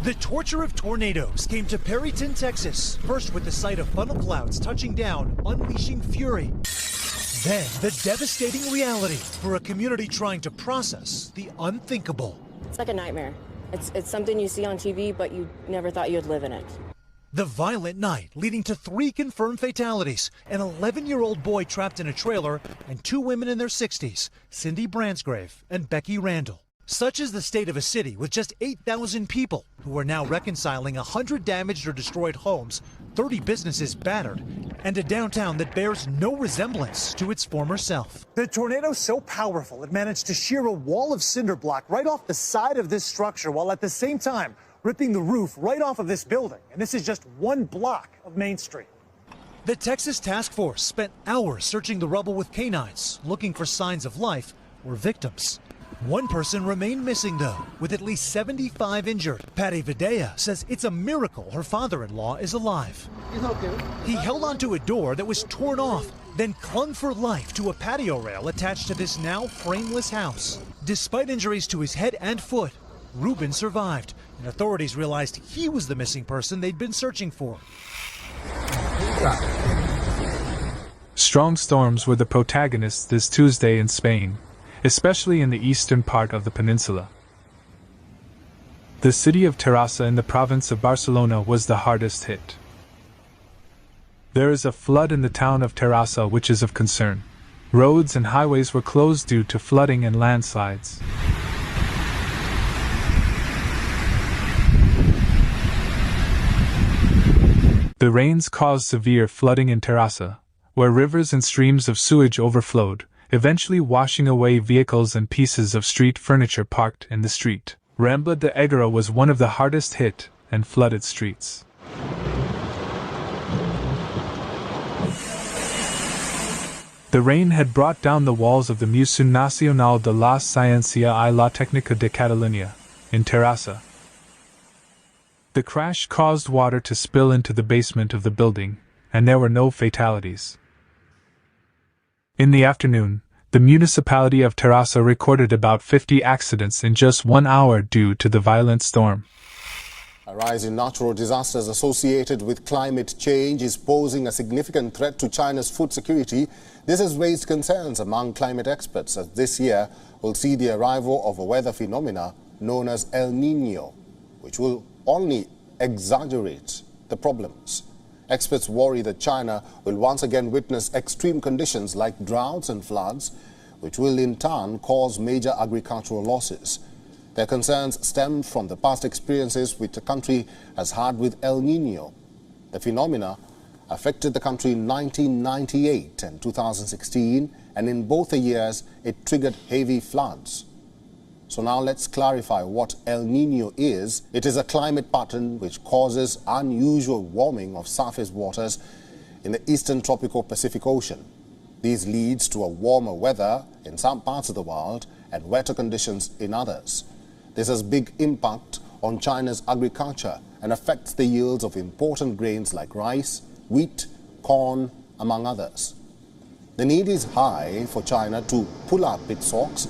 The torture of tornadoes came to Perryton, Texas, first with the sight of funnel clouds touching down, unleashing fury. Then the devastating reality for a community trying to process the unthinkable. It's like a nightmare. It's something you see on TV, but you never thought you'd live in it. The violent night leading to 3 confirmed fatalities, an 11-year-old boy trapped in a trailer, and 2 women in their 60s, Cindy Bransgrave and Becky Randall. Such is the state of a city with just 8,000 people who are now reconciling 100 damaged or destroyed homes, 30 businesses battered, and a downtown that bears no resemblance to its former self. The tornado so powerful it managed to shear a wall of cinder block right off the side of this structure, while at the same time ripping the roof right off of this building. And this is just 1 block of Main Street. The Texas Task Force spent hours searching the rubble with canines, looking for signs of life or victims. 1 person remained missing, though, with at least 75 injured. Patty Videa says it's a miracle her father-in-law is alive. He's okay. He held onto a door that was torn off, then clung for life to a patio rail attached to this now frameless house. Despite injuries to his head and foot, Ruben survived, and authorities realized he was the missing person they'd been searching for. Strong storms were the protagonists this Tuesday in Spain, especially in the eastern part of the peninsula. The city of Terrassa in the province of Barcelona was the hardest hit. There is a flood in the town of Terrassa which is of concern. Roads and highways were closed due to flooding and landslides. The rains caused severe flooding in Terrassa, where rivers and streams of sewage overflowed, eventually washing away vehicles and pieces of street furniture parked in the street. Rambla de Egara was one of the hardest hit and flooded streets. The rain had brought down the walls of the Museo Nacional de la Ciencia y la Técnica de Catalunya, in Terrassa. The crash caused water to spill into the basement of the building, and there were no fatalities. In the afternoon, the municipality of Terrassa recorded about 50 accidents in just 1 hour due to the violent storm. A rise in natural disasters associated with climate change is posing a significant threat to China's food security. This has raised concerns among climate experts, as this year will see the arrival of a weather phenomena known as El Niño, which will only exaggerate the problems. Experts worry that China will once again witness extreme conditions like droughts and floods, which will in turn cause major agricultural losses. Their concerns stem from the past experiences which the country has had with El Niño. The phenomena affected the country in 1998 and 2016, and in both the years it triggered heavy floods. So now let's clarify what El Niño is. It is a climate pattern which causes unusual warming of surface waters in the eastern tropical Pacific Ocean. This leads to a warmer weather in some parts of the world and wetter conditions in others. This has big impact on China's agriculture and affects the yields of important grains like rice, wheat, corn, among others. The need is high for China to pull up its socks,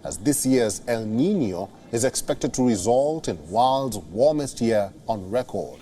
as this year's El Niño is expected to result in world's warmest year on record.